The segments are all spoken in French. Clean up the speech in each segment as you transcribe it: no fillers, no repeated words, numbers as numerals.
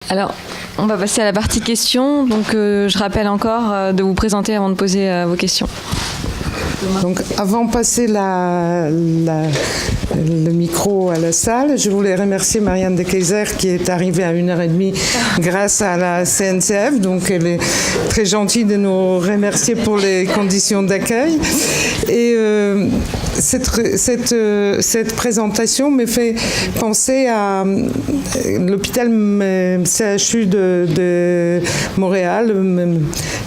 Alors, on va passer à la partie questions. Donc, je rappelle encore de vous présenter avant de poser vos questions. Donc, avant de passer le micro à la salle, je voulais remercier Marianne de Keyser qui est arrivée à 1h30 grâce à la CNCF. Donc, elle est très gentille de nous remercier pour les conditions d'accueil. Et cette présentation me fait penser à l'hôpital CHU de Montréal,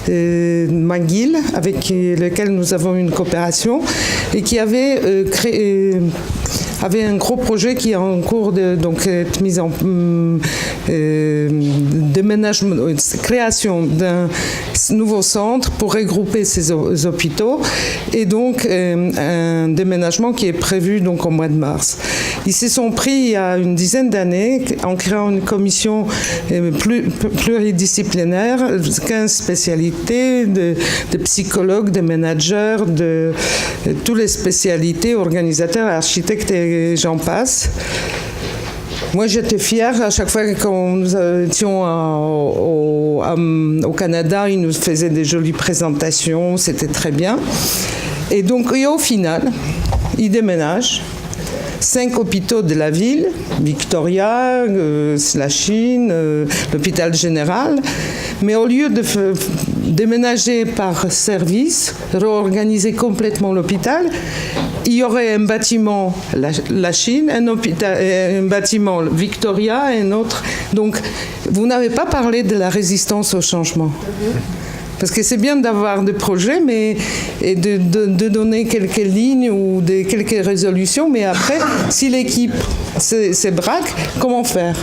McGill, avec lequel nous avons une coopération et qui avait avait un gros projet qui est en cours de être mis en déménagement, création d'un nouveau centre pour regrouper ces hôpitaux et donc un déménagement qui est prévu donc au mois de mars. Ils se sont pris il y a une dizaine d'années en créant une commission pluridisciplinaire, 15 spécialités de psychologues, de managers, de toutes les spécialités, organisateurs, architectes et j'en passe. Moi, j'étais fière à chaque fois quand nous étions au Canada, ils nous faisaient des jolies présentations, c'était très bien. Et donc, au final, ils déménagent 5 hôpitaux de la ville, Victoria, Slashine, l'hôpital général, mais au lieu de déménager par service, réorganiser complètement l'hôpital, il y aurait un bâtiment la Chine, un bâtiment Victoria et un autre. Donc, vous n'avez pas parlé de la résistance au changement. Parce que c'est bien d'avoir des projets et de donner quelques lignes ou quelques résolutions, mais après, si l'équipe se braque, comment faire ?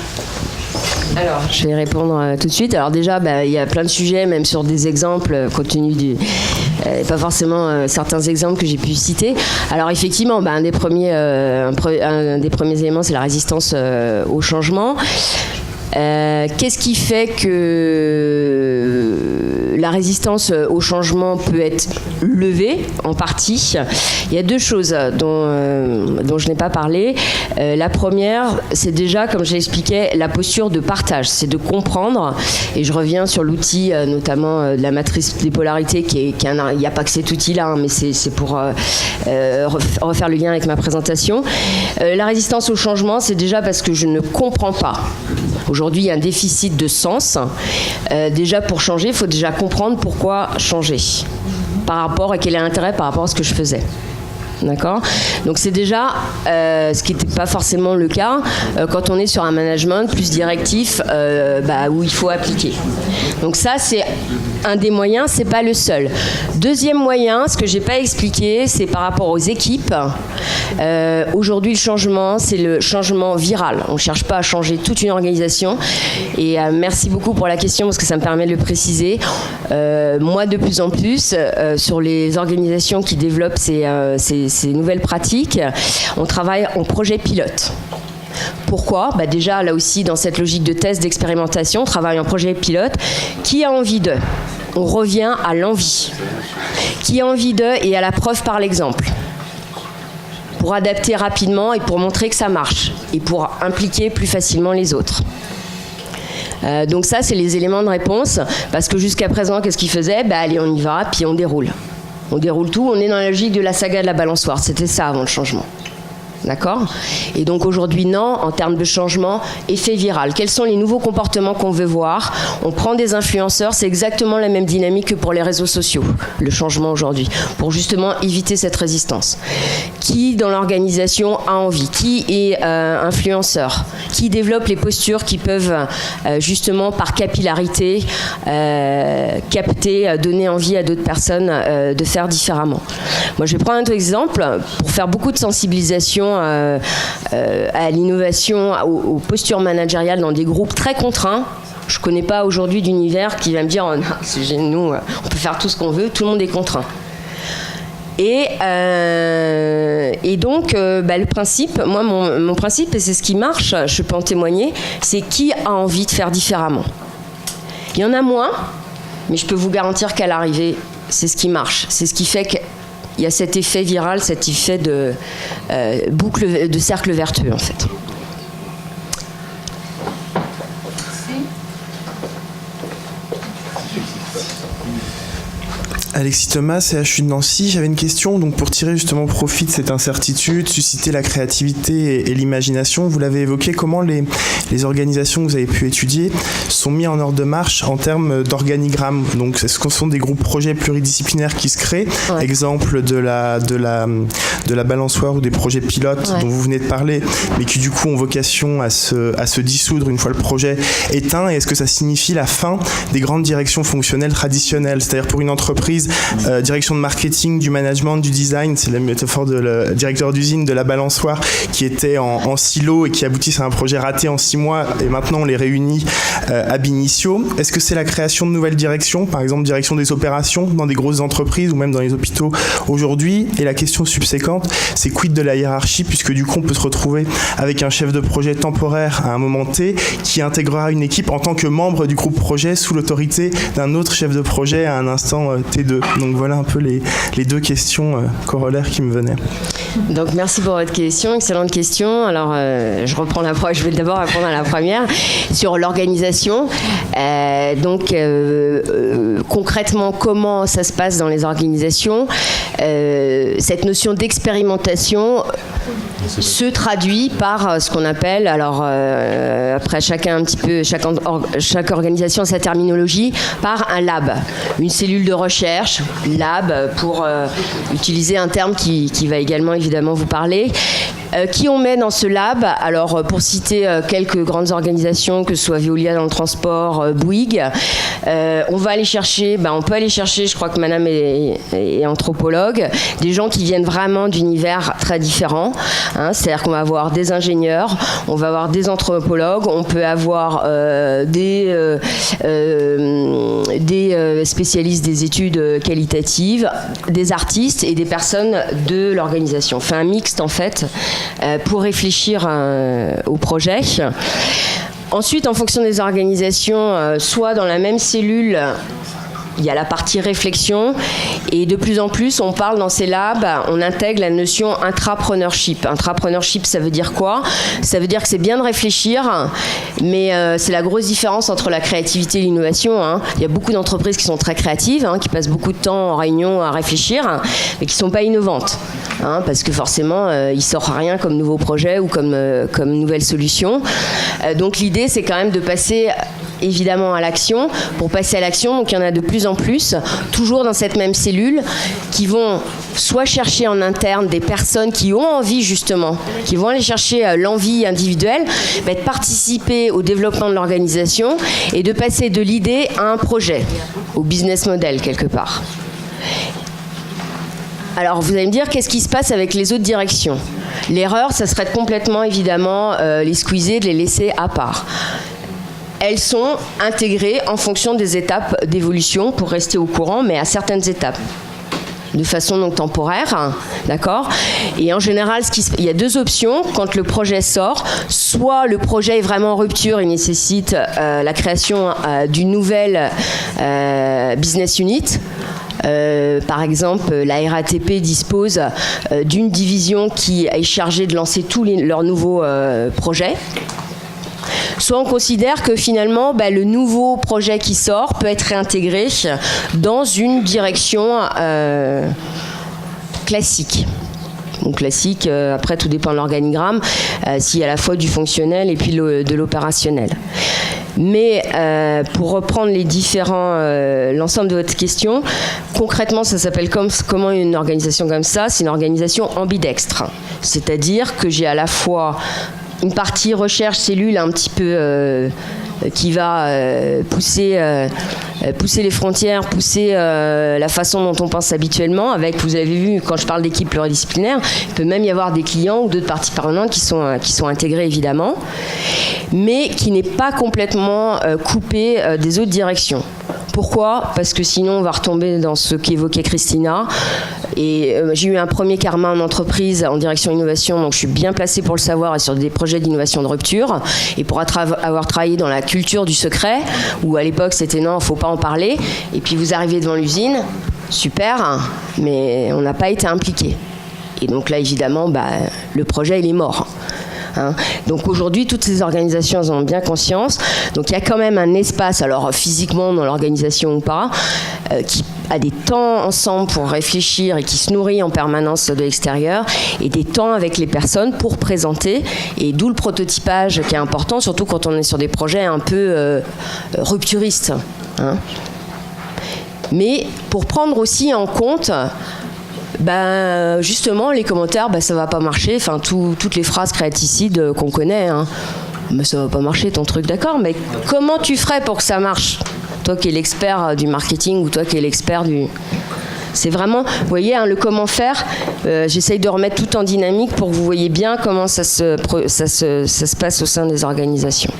Alors, je vais répondre tout de suite. Alors déjà, il y a plein de sujets, même sur des exemples, compte tenu pas forcément certains exemples que j'ai pu citer. Alors effectivement, un des premiers éléments, c'est la résistance au changement. Qu'est-ce qui fait que la résistance au changement peut être levée en partie ? Il y a deux choses dont je n'ai pas parlé. La première, c'est déjà, comme j'ai expliqué, la posture de partage. C'est de comprendre, et je reviens sur l'outil notamment de la matrice des polarités, il n'y a pas que cet outil-là, mais c'est pour refaire le lien avec ma présentation. La résistance au changement, c'est déjà parce que je ne comprends pas. Aujourd'hui, il y a un déficit de sens. Déjà, pour changer, il faut déjà comprendre pourquoi changer. Par rapport à quel est l'intérêt par rapport à ce que je faisais. D'accord ? Donc c'est déjà ce qui n'était pas forcément le cas quand on est sur un management plus directif où il faut appliquer. Donc ça, c'est un des moyens, c'est pas le seul. Deuxième moyen, ce que j'ai pas expliqué, c'est par rapport aux équipes. Aujourd'hui, le changement, c'est le changement viral. On cherche pas à changer toute une organisation. Et merci beaucoup pour la question parce que ça me permet de le préciser. Moi, de plus en plus, sur les organisations qui développent ces nouvelles pratiques, on travaille en projet pilote. Pourquoi ? Déjà, là aussi, dans cette logique de test, d'expérimentation, on travaille en projet pilote. Qui a envie d'eux ? On revient à l'envie. Qui a envie d'eux et à la preuve par l'exemple ? Pour adapter rapidement et pour montrer que ça marche. Et pour impliquer plus facilement les autres. Donc ça, c'est les éléments de réponse. Parce que jusqu'à présent, qu'est-ce qu'ils faisaient ? Allez, on y va, puis on déroule. On déroule tout, on est dans la logique de la saga de la balançoire. C'était ça avant le changement. D'accord ? Et donc aujourd'hui, non, en termes de changement, effet viral. Quels sont les nouveaux comportements qu'on veut voir ? On prend des influenceurs, c'est exactement la même dynamique que pour les réseaux sociaux, le changement aujourd'hui, pour justement éviter cette résistance. Qui, dans l'organisation, a envie ? Qui est influenceur ? Qui développe les postures qui peuvent, justement, par capillarité, capter, donner envie à d'autres personnes de faire différemment ? Moi, je vais prendre un autre exemple pour faire beaucoup de sensibilisation à l'innovation, aux postures managériales dans des groupes très contraints. Je ne connais pas aujourd'hui d'univers qui va me dire nous, on peut faire tout ce qu'on veut, tout le monde est contraint. Et donc, le principe, moi, mon principe, et c'est ce qui marche, je peux en témoigner, c'est qui a envie de faire différemment. Il y en a moins, mais je peux vous garantir qu'à l'arrivée, c'est ce qui marche. C'est ce qui fait que il y a cet effet viral, cet effet de boucle, de cercle vertueux, en fait. Alexis Thomas, CHU de Nancy. J'avais une question donc pour tirer justement profit de cette incertitude, susciter la créativité et l'imagination. Vous l'avez évoqué, comment les organisations que vous avez pu étudier sont mis en ordre de marche en termes d'organigramme. Donc, est-ce que ce sont des groupes projets pluridisciplinaires qui se créent? Ouais. Exemple de la balançoire ou des projets pilotes dont vous venez de parler, mais qui du coup ont vocation à se dissoudre une fois le projet éteint. Et est-ce que ça signifie la fin des grandes directions fonctionnelles traditionnelles? C'est-à-dire pour une entreprise, direction de marketing, du management, du design, c'est la métaphore de le directeur d'usine de la balançoire qui était en silo et qui aboutissent à un projet raté en 6 mois et maintenant on les réunit ab initio. Est-ce que c'est la création de nouvelles directions, par exemple direction des opérations dans des grosses entreprises ou même dans les hôpitaux aujourd'hui? Et la question subséquente, c'est quid de la hiérarchie, puisque du coup on peut se retrouver avec un chef de projet temporaire à un moment T qui intégrera une équipe en tant que membre du groupe projet sous l'autorité d'un autre chef de projet à un instant T2. Donc voilà un peu les deux questions corollaires qui me venaient. Donc merci pour votre question, excellente question. Alors je vais d'abord répondre à la première sur l'organisation. Concrètement, comment ça se passe dans les organisations? Cette notion d'expérimentation se traduit par ce qu'on appelle, après chaque organisation a sa terminologie, par un lab, une cellule de recherche, lab pour utiliser un terme qui va également évidemment vous parler. Qui on met dans ce lab? Alors, pour citer quelques grandes organisations, que ce soit Veolia dans le transport, Bouygues, on peut aller chercher, je crois que madame est anthropologue, des gens qui viennent vraiment d'univers très différents. C'est-à-dire qu'on va avoir des ingénieurs, on va avoir des anthropologues, on peut avoir des spécialistes des études qualitatives, des artistes et des personnes de l'organisation. On fait un mixte, en fait, pour réfléchir au projet. Ensuite, en fonction des organisations, soit dans la même cellule, il y a la partie réflexion et de plus en plus on parle dans ces labs, on intègre la notion intrapreneurship. Intrapreneurship, ça veut dire quoi? Ça veut dire que c'est bien de réfléchir, mais c'est la grosse différence entre la créativité et l'innovation. Il y a beaucoup d'entreprises qui sont très créatives, qui passent beaucoup de temps en réunion à réfléchir, mais qui ne sont pas innovantes. Parce que forcément, il ne sort rien comme nouveau projet ou comme nouvelle solution. Donc l'idée, c'est quand même de passer évidemment à l'action. Pour passer à l'action, donc il y en a de plus en plus, toujours dans cette même cellule, qui vont soit chercher en interne des personnes qui ont envie justement, qui vont aller chercher l'envie individuelle, de participer au développement de l'organisation et de passer de l'idée à un projet, au business model quelque part. Alors vous allez me dire, qu'est-ce qui se passe avec les autres directions? L'erreur, ça serait de complètement évidemment les squeezer, de les laisser à part. Elles sont intégrées en fonction des étapes d'évolution pour rester au courant, mais à certaines étapes, de façon donc temporaire, d'accord? Et en général, il y a deux options quand le projet sort. Soit le projet est vraiment en rupture et nécessite la création d'une nouvelle business unit. Par exemple, la RATP dispose d'une division qui est chargée de lancer tous leurs nouveaux projets. Soit on considère que finalement, le nouveau projet qui sort peut être réintégré dans une direction classique. Donc classique, après tout dépend de l'organigramme, s'il y a à la fois du fonctionnel et puis de l'opérationnel. Mais pour reprendre l'ensemble de votre question, concrètement, ça s'appelle comment une organisation comme ça? C'est une organisation ambidextre. C'est-à-dire que j'ai à la fois une partie recherche cellule un petit peu qui va pousser les frontières, pousser la façon dont on pense habituellement. Vous avez vu, quand je parle d'équipe pluridisciplinaire, il peut même y avoir des clients ou d'autres parties prenantes qui sont intégrés évidemment, mais qui n'est pas complètement coupé des autres directions. Pourquoi? Parce que sinon on va retomber dans ce qu'évoquait Christina. Et j'ai eu un premier karma en entreprise en direction innovation, donc je suis bien placée pour le savoir et sur des projets d'innovation de rupture. Et pour avoir travaillé dans la culture du secret, où à l'époque c'était non, faut pas en parler. Et puis vous arrivez devant l'usine, super, mais on n'a pas été impliqué. Et donc là évidemment, le projet il est mort. Donc aujourd'hui, toutes ces organisations en ont bien conscience. Donc il y a quand même un espace, alors physiquement dans l'organisation ou pas, qui a des temps ensemble pour réfléchir et qui se nourrit en permanence de l'extérieur, et des temps avec les personnes pour présenter, et d'où le prototypage qui est important, surtout quand on est sur des projets un peu rupturistes. Hein. Mais pour prendre aussi en compte justement les commentaires, ça va pas marcher, enfin toutes les phrases créaticides qu'on connaît, hein. Mais ça va pas marcher ton truc, d'accord, mais comment tu ferais pour que ça marche, toi qui es l'expert du marketing ou toi qui es l'expert du... C'est vraiment, vous voyez, hein, le comment faire, j'essaye de remettre tout en dynamique pour que vous voyez bien comment ça se passe au sein des organisations.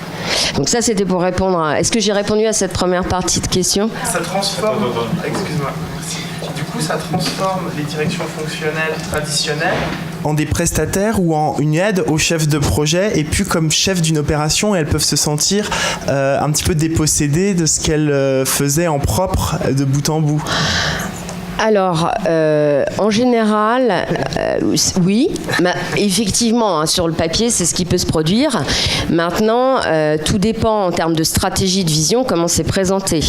Donc ça, c'était pour répondre à... Est-ce que j'ai répondu à cette première partie de question ? Ça transforme... Excuse-moi. Merci. Du coup, ça transforme les directions fonctionnelles traditionnelles en des prestataires ou en une aide aux chefs de projet, et puis comme chef d'une opération, elles peuvent se sentir un petit peu dépossédées de ce qu'elles faisaient en propre de bout en bout. Alors, en général, oui. Effectivement, hein, sur le papier, c'est ce qui peut se produire. Maintenant, tout dépend en termes de stratégie, de vision, comment c'est présenté.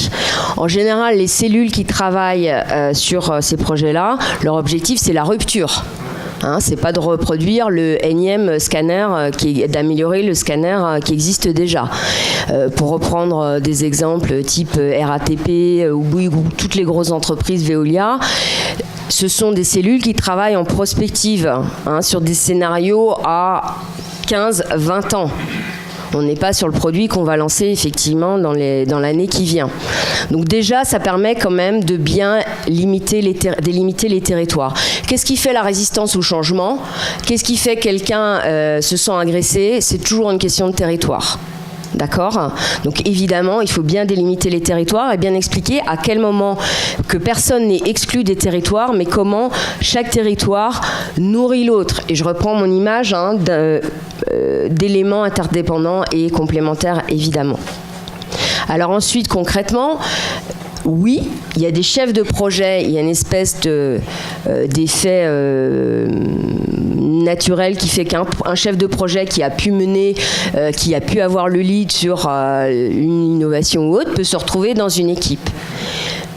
En général, les cellules qui travaillent sur ces projets-là, leur objectif, c'est la rupture. Hein, c'est pas de reproduire le énième scanner, d'améliorer le scanner qui existe déjà. Pour reprendre des exemples type RATP ou toutes les grosses entreprises Veolia, ce sont des cellules qui travaillent en prospective, hein, sur des scénarios à 15-20 ans. On n'est pas sur le produit qu'on va lancer effectivement dans l'année qui vient. Donc déjà, ça permet quand même de bien délimiter les territoires. Qu'est-ce qui fait la résistance au changement ? Qu'est-ce qui fait que quelqu'un se sent agressé ? C'est toujours une question de territoire. D'accord ? Donc évidemment, il faut bien délimiter les territoires et bien expliquer à quel moment que personne n'est exclu des territoires, mais comment chaque territoire nourrit l'autre. Et je reprends mon image d'éléments interdépendants et complémentaires, évidemment. Alors ensuite, concrètement, oui, il y a des chefs de projet, il y a une espèce d'effet naturel qui fait qu'un chef de projet qui a pu mener, qui a pu avoir le lead sur une innovation ou autre, peut se retrouver dans une équipe.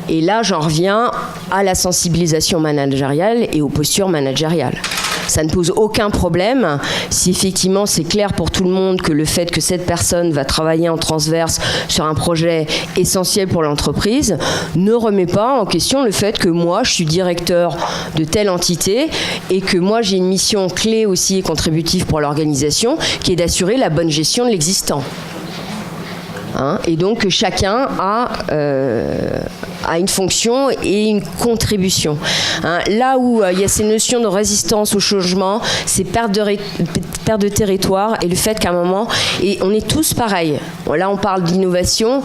Et là, j'en reviens à la sensibilisation managériale et aux postures managériales. Ça ne pose aucun problème si effectivement c'est clair pour tout le monde que le fait que cette personne va travailler en transverse sur un projet essentiel pour l'entreprise ne remet pas en question le fait que moi je suis directeur de telle entité et que moi j'ai une mission clé aussi et contributive pour l'organisation qui est d'assurer la bonne gestion de l'existant. Hein, et donc chacun a une fonction et une contribution. Hein, là où il y a ces notions de résistance au changement, c'est perte de territoire et le fait qu'à un moment, et on est tous pareils. Là on parle d'innovation,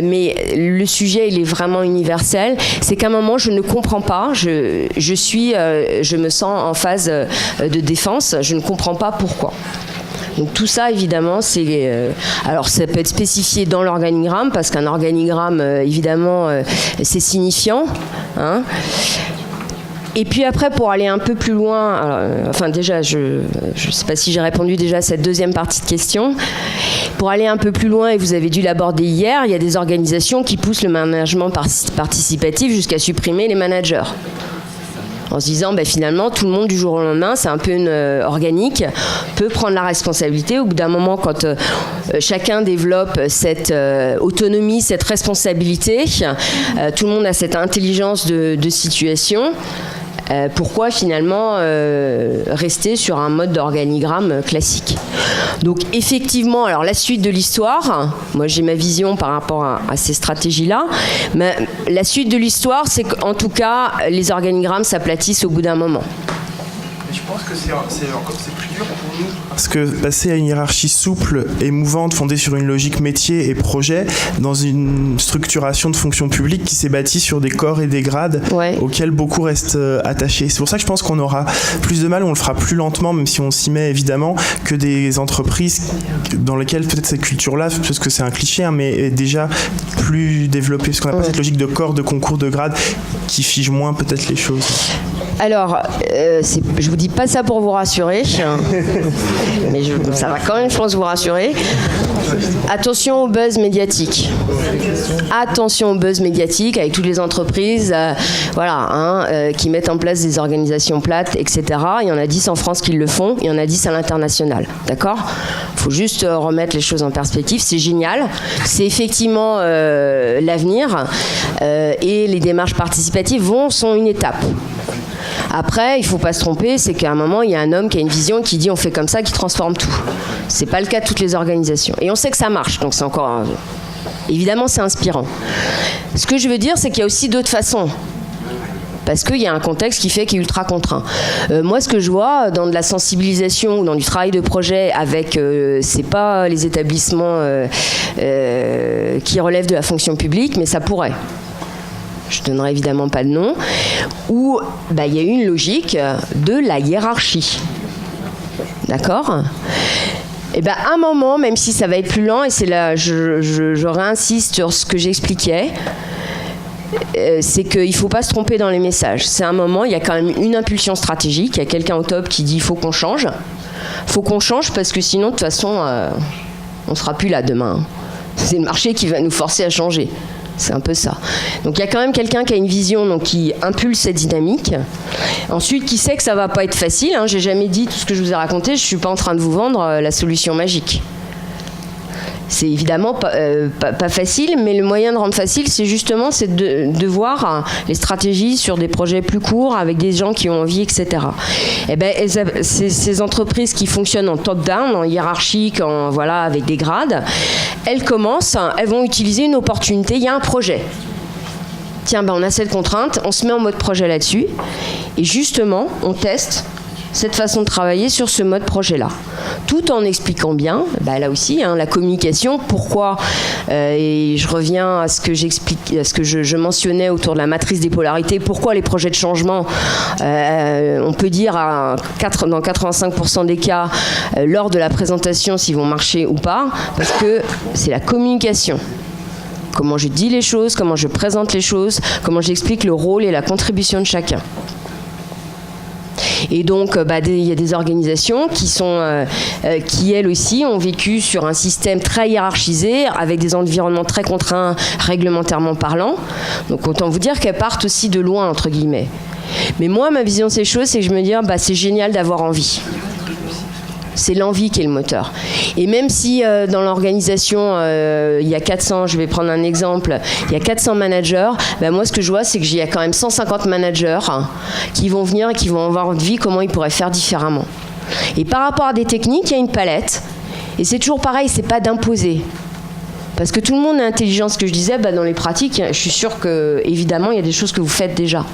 mais le sujet il est vraiment universel. C'est qu'à un moment je ne comprends pas, je me sens en phase de défense, je ne comprends pas pourquoi. Donc tout ça, évidemment, alors ça peut être spécifié dans l'organigramme, parce qu'un organigramme, évidemment, c'est signifiant. Hein. Et puis après, pour aller un peu plus loin, déjà, je ne sais pas si j'ai répondu déjà à cette deuxième partie de question. Pour aller un peu plus loin, et vous avez dû l'aborder hier, il y a des organisations qui poussent le management participatif jusqu'à supprimer les managers. En se disant, finalement, tout le monde du jour au lendemain, c'est un peu organique, peut prendre la responsabilité. Au bout d'un moment, quand chacun développe cette autonomie, cette responsabilité, tout le monde a cette intelligence de situation. Pourquoi finalement rester sur un mode d'organigramme classique ? Donc effectivement, alors la suite de l'histoire, moi j'ai ma vision par rapport à ces stratégies-là, mais la suite de l'histoire, c'est qu'en tout cas, les organigrammes s'aplatissent au bout d'un moment. Je pense que c'est plus dur pour nous. Parce que passer à une hiérarchie souple et mouvante, fondée sur une logique métier et projet, dans une structuration de fonction publique qui s'est bâtie sur des corps et des grades auxquels beaucoup restent attachés. C'est pour ça que je pense qu'on aura plus de mal, on le fera plus lentement, même si on s'y met évidemment, que des entreprises dans lesquelles peut-être cette culture-là, parce que c'est un cliché, mais est déjà plus développée. Parce qu'on n'a pas cette logique de corps, de concours, de grades qui fige moins peut-être les choses. Alors, je vous dis pas ça pour vous rassurer, Mais ça va quand même, je pense, vous rassurer. Attention au buzz médiatique. Attention au buzz médiatique avec toutes les entreprises qui mettent en place des organisations plates, etc. Il y en a 10 en France qui le font, il y en a 10 à l'international. D'accord ? Il faut juste remettre les choses en perspective. C'est génial. C'est effectivement l'avenir. Et les démarches participatives sont une étape. Après, il ne faut pas se tromper, c'est qu'à un moment, il y a un homme qui a une vision qui dit on fait comme ça, qui transforme tout. Ce n'est pas le cas de toutes les organisations. Et on sait que ça marche, donc c'est encore... Évidemment, c'est inspirant. Ce que je veux dire, c'est qu'il y a aussi d'autres façons. Parce qu'il y a un contexte qui fait qu'il est ultra contraint. Moi, ce que je vois dans de la sensibilisation ou dans du travail de projet avec, c'est pas les établissements qui relèvent de la fonction publique, mais ça pourrait. Je ne donnerai évidemment pas de nom, où il y a une logique de la hiérarchie. D'accord ? Et à un moment, même si ça va être plus lent, et c'est là, je réinsiste sur ce que j'expliquais, c'est qu'il ne faut pas se tromper dans les messages. C'est un moment, il y a quand même une impulsion stratégique, il y a quelqu'un au top qui dit il faut qu'on change. Il faut qu'on change parce que sinon, de toute façon, on ne sera plus là demain. C'est le marché qui va nous forcer à changer. C'est un peu ça. Donc il y a quand même quelqu'un qui a une vision, donc qui impulse cette dynamique. Ensuite, qui sait que ça va pas être facile. J'ai jamais dit tout ce que je vous ai raconté. Je suis pas en train de vous vendre la solution magique. C'est évidemment pas facile, mais le moyen de rendre facile, c'est justement de voir les stratégies sur des projets plus courts avec des gens qui ont envie, etc. Ces entreprises qui fonctionnent en top-down, en hiérarchique, avec des grades, elles vont utiliser une opportunité. Il y a un projet. Tiens, on a cette contrainte, on se met en mode projet là-dessus, et justement, on teste cette façon de travailler sur ce mode projet-là. Tout en expliquant bien, là aussi, la communication, pourquoi, et je reviens à ce que je mentionnais autour de la matrice des polarités, pourquoi les projets de changement, on peut dire dans 85% des cas, lors de la présentation, s'ils vont marcher ou pas, parce que c'est la communication. Comment je dis les choses, comment je présente les choses, comment j'explique le rôle et la contribution de chacun. Et donc, il y a des organisations qui, elles aussi, ont vécu sur un système très hiérarchisé, avec des environnements très contraints, réglementairement parlant. Donc, autant vous dire qu'elles partent aussi de loin, entre guillemets. Mais moi, ma vision de ces choses, c'est que je me dis, c'est génial d'avoir envie. C'est l'envie qui est le moteur. Et même si dans l'organisation, il y a 400, je vais prendre un exemple, il y a 400 managers, moi ce que je vois, c'est qu'il y a quand même 150 managers qui vont venir et qui vont avoir envie comment ils pourraient faire différemment. Et par rapport à des techniques, il y a une palette. Et c'est toujours pareil, c'est pas d'imposer. Parce que tout le monde a intelligence, ce que je disais, dans les pratiques, je suis sûre que, évidemment, il y a des choses que vous faites déjà.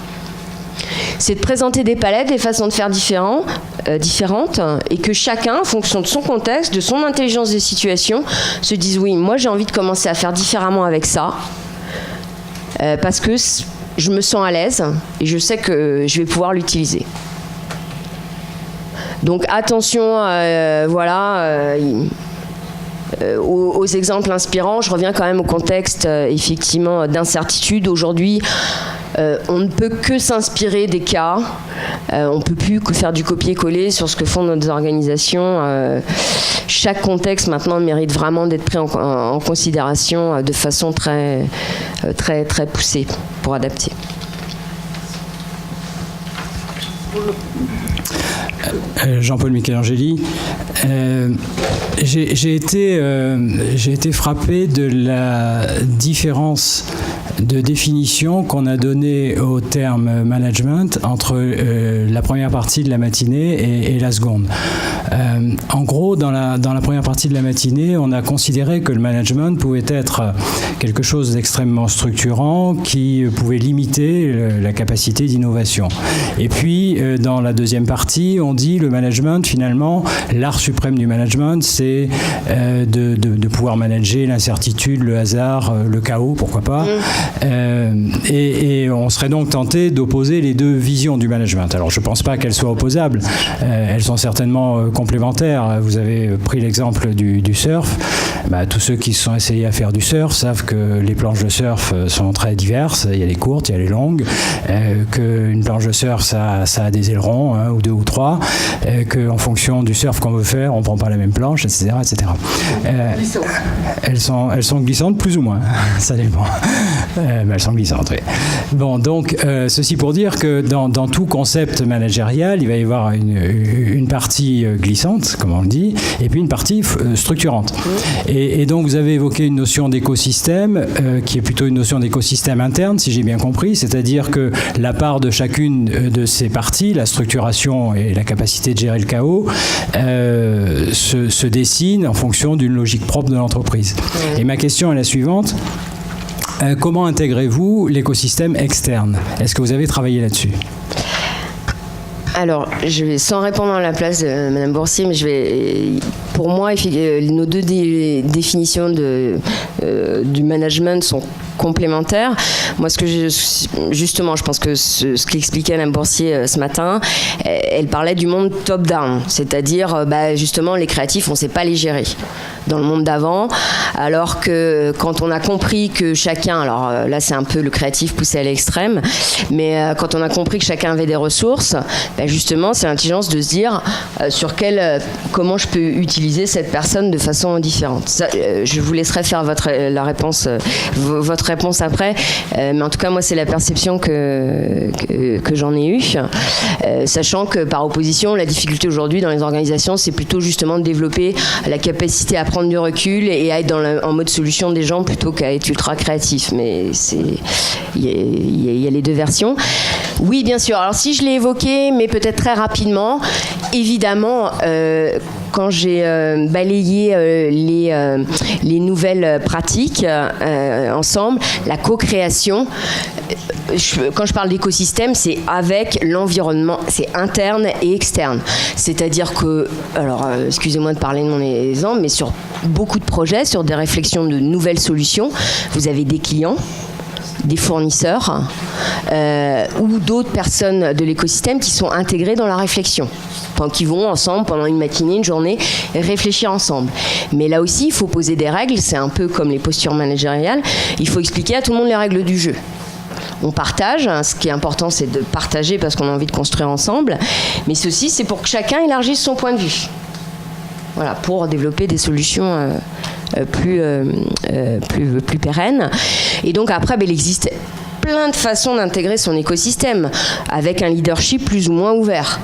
C'est de présenter des palettes, des façons de faire différentes, et que chacun, en fonction de son contexte, de son intelligence des situations, se dise oui, moi j'ai envie de commencer à faire différemment avec ça, parce que je me sens à l'aise et je sais que je vais pouvoir l'utiliser. Donc attention, aux exemples inspirants. Je reviens quand même au contexte effectivement d'incertitude. Aujourd'hui, on ne peut que s'inspirer des cas. On ne peut plus faire du copier-coller sur ce que font nos organisations. Chaque contexte maintenant mérite vraiment d'être pris en considération de façon très, très, très poussée pour adapter. Jean-Paul Michelangeli. J'ai été frappé de la différence de définition qu'on a donnée au terme management entre la première partie de la matinée et la seconde. En gros, dans la première partie de la matinée, on a considéré que le management pouvait être quelque chose d'extrêmement structurant qui pouvait limiter la capacité d'innovation. Et puis, dans la deuxième partie, on dit le management, finalement, l'art suprême du management, c'est de pouvoir manager l'incertitude, le hasard, le chaos, pourquoi pas. Et on serait donc tenté d'opposer les deux visions du management. Alors, je ne pense pas qu'elles soient opposables. Elles sont certainement complémentaires. Vous avez pris l'exemple du surf. Tous ceux qui se sont essayés à faire du surf savent que les planches de surf sont très diverses. Il y a les courtes, il y a les longues. Qu'une planche de surf, ça a des ailerons, ou deux ou trois. qu'en fonction du surf qu'on veut faire, on ne prend pas la même planche, etc. etc. Elles sont glissantes plus ou moins, ça dépend. Mais elles sont glissantes, oui. Bon, donc, ceci pour dire que dans tout concept managérial, il va y avoir une partie glissante, comme on le dit, et puis une partie structurante. Et donc, vous avez évoqué une notion d'écosystème, qui est plutôt une notion d'écosystème interne, si j'ai bien compris, c'est-à-dire que la part de chacune de ces parties, la structuration et la capacité de gérer le chaos, se dessine en fonction d'une logique propre de l'entreprise. Et ma question est la suivante. Comment intégrez-vous l'écosystème externe? Est-ce que vous avez travaillé là-dessus? Alors, je vais, sans répondre à la place de Mme Boursier, mais pour moi, nos deux définitions du management sont complémentaires. Moi, justement, je pense que ce qu'expliquait Mme Boursier ce matin, elle parlait du monde top-down, c'est-à-dire, justement, les créatifs, on ne sait pas les gérer dans le monde d'avant, alors que quand on a compris que chacun, alors là, c'est un peu le créatif poussé à l'extrême, mais quand on a compris que chacun avait des ressources, justement, c'est l'intelligence de se dire comment je peux utiliser cette personne de façon différente. Ça, je vous laisserai faire votre réponse après, mais en tout cas, moi, c'est la perception que j'en ai eue, sachant que par opposition, la difficulté aujourd'hui dans les organisations, c'est plutôt justement de développer la capacité à prendre du recul et à être en mode solution des gens plutôt qu'à être ultra créatif. Mais il y a les deux versions. Oui, bien sûr. Alors, si je l'ai évoqué, mais peut-être très rapidement, évidemment, quand j'ai balayé les nouvelles pratiques ensemble, la co-création, quand je parle d'écosystème, c'est avec l'environnement, c'est interne et externe. C'est-à-dire que, alors excusez-moi de parler de mon exemple, mais sur beaucoup de projets, sur des réflexions de nouvelles solutions, vous avez des clients, des fournisseurs ou d'autres personnes de l'écosystème qui sont intégrées dans la réflexion, qui vont ensemble pendant une matinée, une journée, réfléchir ensemble. Mais là aussi, il faut poser des règles, c'est un peu comme les postures managériales, il faut expliquer à tout le monde les règles du jeu. On partage, ce qui est important, c'est de partager parce qu'on a envie de construire ensemble, mais ceci, c'est pour que chacun élargisse son point de vue. Voilà, pour développer des solutions plus pérennes. Et donc après, il existe plein de façons d'intégrer son écosystème avec un leadership plus ou moins ouvert.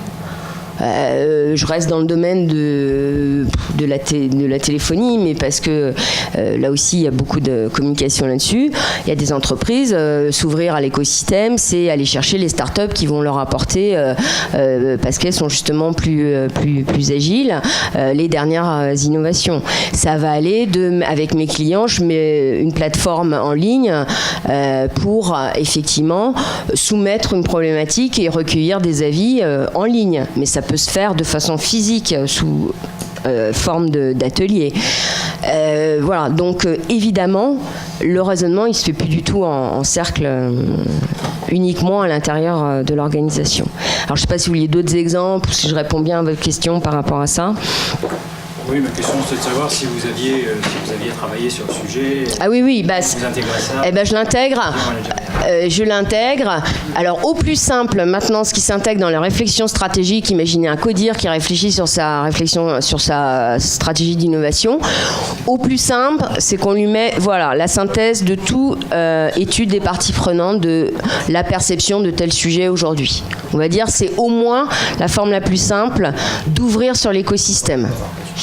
Je reste dans le domaine de la téléphonie, mais parce que là aussi, il y a beaucoup de communication là-dessus. Il y a des entreprises, s'ouvrir à l'écosystème, c'est aller chercher les startups qui vont leur apporter, parce qu'elles sont justement plus agiles, les dernières innovations. Ça va aller avec mes clients, je mets une plateforme en ligne pour effectivement soumettre une problématique et recueillir des avis en ligne. Mais ça peut se faire de façon physique sous forme d'atelier. Voilà, donc évidemment, le raisonnement, il se fait plus du tout en cercle uniquement à l'intérieur de l'organisation. Alors, je ne sais pas si vous vouliez d'autres exemples, si je réponds bien à votre question par rapport à ça. Oui, ma question, c'est de savoir si vous aviez travaillé sur le sujet. Ah oui, vous intégrez ça. Je l'intègre. Alors, au plus simple, maintenant, ce qui s'intègre dans les réflexions stratégiques, imaginez un codir qui réfléchit sur sa réflexion, sur sa stratégie d'innovation. Au plus simple, c'est qu'on lui met, la synthèse de tout étude des parties prenantes de la perception de tel sujet aujourd'hui. On va dire, c'est au moins la forme la plus simple d'ouvrir sur l'écosystème.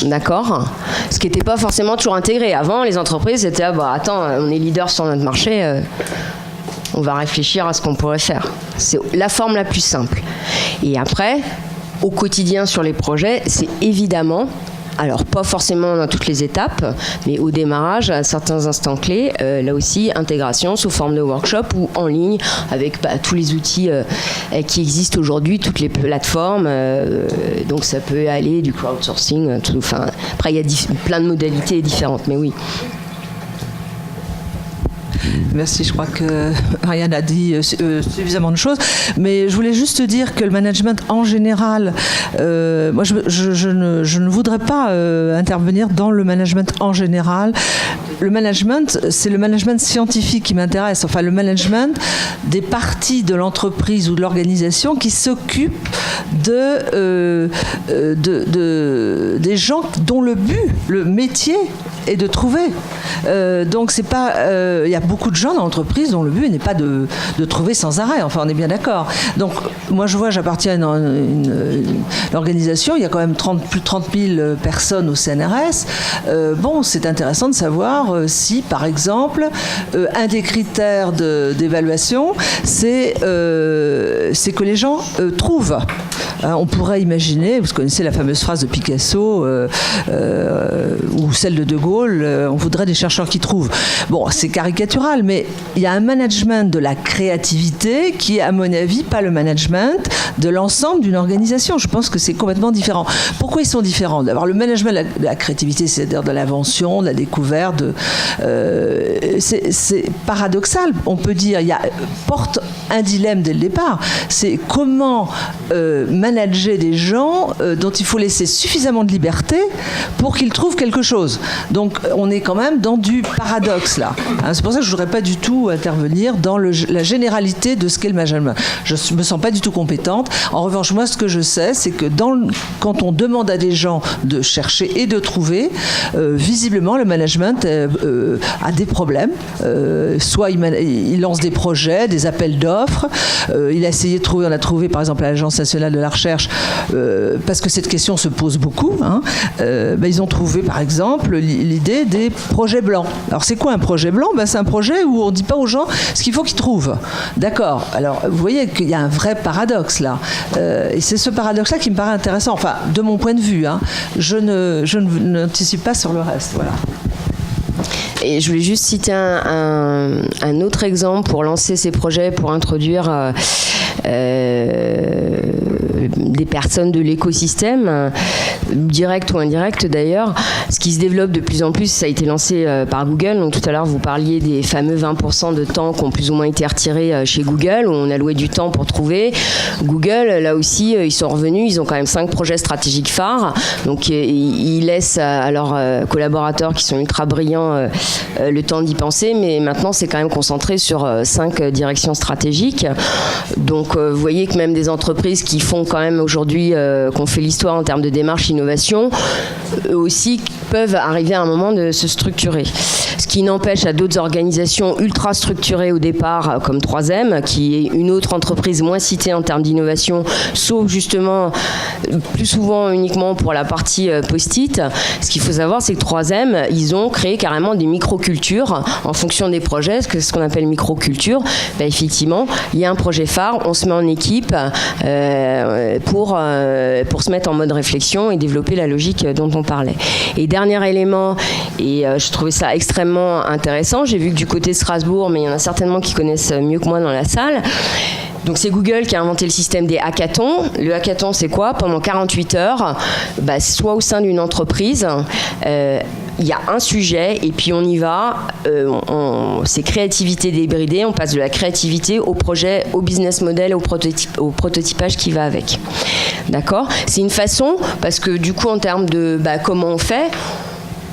D'accord ? Ce qui n'était pas forcément toujours intégré. Avant, les entreprises étaient attends, on est leader sur notre marché, on va réfléchir à ce qu'on pourrait faire. C'est la forme la plus simple. Et après, au quotidien sur les projets, c'est évidemment, alors pas forcément dans toutes les étapes, mais au démarrage, à certains instants clés, là aussi, intégration sous forme de workshop ou en ligne avec tous les outils qui existent aujourd'hui, toutes les plateformes. Donc ça peut aller du crowdsourcing, après il y a plein de modalités différentes, mais oui. Merci, je crois que Ariane a dit suffisamment de choses, mais je voulais juste dire que le management en général, moi je ne voudrais pas intervenir dans le management en général. le management, c'est le management scientifique qui m'intéresse, enfin le management des parties de l'entreprise ou de l'organisation qui s'occupent des gens dont le but, le métier est de trouver. Donc c'est pas, il y a beaucoup de gens dans l'entreprise dont le but n'est pas de trouver sans arrêt. Enfin, on est bien d'accord. Donc moi je vois, j'appartiens à une organisation. Il y a quand même plus de 30 000 personnes au CNRS. Bon, c'est intéressant de savoir si, par exemple, un des critères d'évaluation, c'est que les gens trouvent. On pourrait imaginer, vous connaissez la fameuse phrase de Picasso ou celle de De Gaulle, on voudrait des chercheurs qui trouvent. Bon, c'est caricatural, mais il y a un management de la créativité qui est, à mon avis, pas le management de l'ensemble d'une organisation. Je pense que c'est complètement différent. Pourquoi ils sont différents ? D'abord, le management de la créativité, c'est-à-dire de l'invention, de la découverte, c'est paradoxal. On peut dire, porte un dilemme dès le départ. C'est comment manager des gens dont il faut laisser suffisamment de liberté pour qu'ils trouvent quelque chose. Donc, on est quand même dans du paradoxe, là. C'est pour ça que je ne voudrais pas du tout intervenir dans la généralité de ce qu'est le management. Je ne me sens pas du tout compétente. En revanche, moi, ce que je sais, c'est que quand on demande à des gens de chercher et de trouver, visiblement, le management a des problèmes. Soit il lance des projets, des appels d'offres. Il a essayé de trouver, on a trouvé, par exemple, à l'Agence nationale de la recherche, parce que cette question se pose beaucoup. Ils ont trouvé, par exemple, l'idée des projets blancs. Alors, c'est quoi un projet blanc ? C'est un projet où on ne dit pas aux gens ce qu'il faut qu'ils trouvent. D'accord. Alors, vous voyez qu'il y a un vrai paradoxe, là. Et c'est ce paradoxe-là qui me paraît intéressant. Enfin, de mon point de vue, je n'anticipe pas sur le reste. Voilà. Et je voulais juste citer un autre exemple pour lancer ces projets, pour introduire des personnes de l'écosystème, direct ou indirect d'ailleurs. Ce qui se développe de plus en plus, ça a été lancé par Google. Donc tout à l'heure, vous parliez des fameux 20% de temps qui ont plus ou moins été retirés chez Google, où on allouait du temps pour trouver. Google, là aussi, ils sont revenus. Ils ont quand même 5 projets stratégiques phares. Donc ils laissent à leurs collaborateurs qui sont ultra brillants le temps d'y penser. Mais maintenant, c'est quand même concentré sur 5 directions stratégiques. Donc vous voyez que même des entreprises qui font quand même aujourd'hui, qu'on fait l'histoire en termes de démarche innovation, eux aussi peuvent arriver à un moment de se structurer. Ce qui n'empêche à d'autres organisations ultra structurées au départ, comme 3M, qui est une autre entreprise moins citée en termes d'innovation, sauf justement plus souvent uniquement pour la partie post-it. Ce qu'il faut savoir, c'est que 3M, ils ont créé carrément des microcultures en fonction des projets. Ce qu'on appelle microculture, effectivement, il y a un projet phare, on se met en équipe pour se mettre en mode réflexion et développer la logique dont on parlait. Et dernier élément, et je trouvais ça extrêmement intéressant, j'ai vu que du côté de Strasbourg, mais il y en a certainement qui connaissent mieux que moi dans la salle. Donc c'est Google qui a inventé le système des hackathons. Le hackathon, c'est quoi ? Pendant 48 heures, soit au sein d'une entreprise, il y a un sujet et puis on y va. C'est créativité débridée. On passe de la créativité au projet, au business model, au prototypage qui va avec. D'accord ? C'est une façon, parce que du coup, en termes de comment on fait,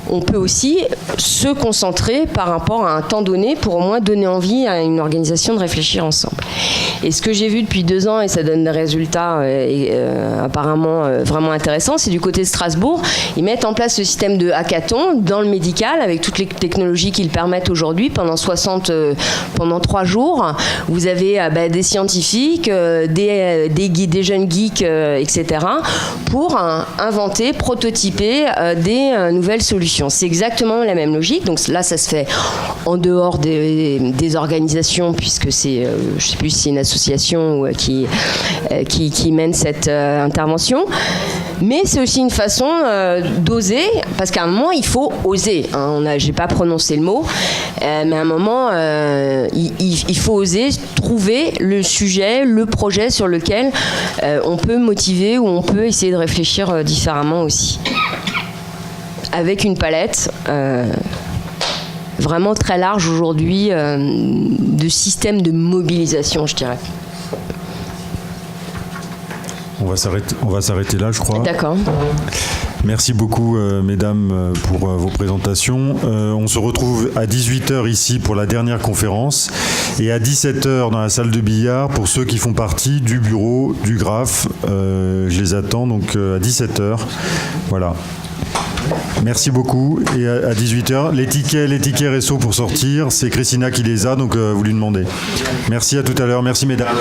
on peut aussi se concentrer par rapport à un temps donné pour au moins donner envie à une organisation de réfléchir ensemble. Et ce que j'ai vu depuis 2 ans, et ça donne des résultats apparemment vraiment intéressants, c'est du côté de Strasbourg. Ils mettent en place ce système de hackathon dans le médical avec toutes les technologies qu'ils permettent aujourd'hui pendant 3 jours. Vous avez des scientifiques, des jeunes geeks, etc. pour inventer, prototyper des nouvelles solutions. C'est exactement la même logique. Donc là, ça se fait en dehors des organisations, puisque c'est, je ne sais plus si c'est une association qui mène cette intervention. Mais c'est aussi une façon d'oser, parce qu'à un moment, il faut oser. J'ai pas prononcé le mot, mais à un moment, il faut oser trouver le sujet, le projet sur lequel on peut motiver ou on peut essayer de réfléchir différemment aussi. Avec une palette vraiment très large aujourd'hui de systèmes de mobilisation, je dirais. On va s'arrêter là, je crois. D'accord. Merci beaucoup, mesdames, pour vos présentations. On se retrouve à 18h ici pour la dernière conférence et à 17h dans la salle de billard pour ceux qui font partie du bureau du GRAF. Je les attends donc à 17h. Voilà. Merci beaucoup. Et à 18h, les tickets Resso pour sortir, c'est Christina qui les a, donc vous lui demandez. Merci, à tout à l'heure. Merci, mesdames.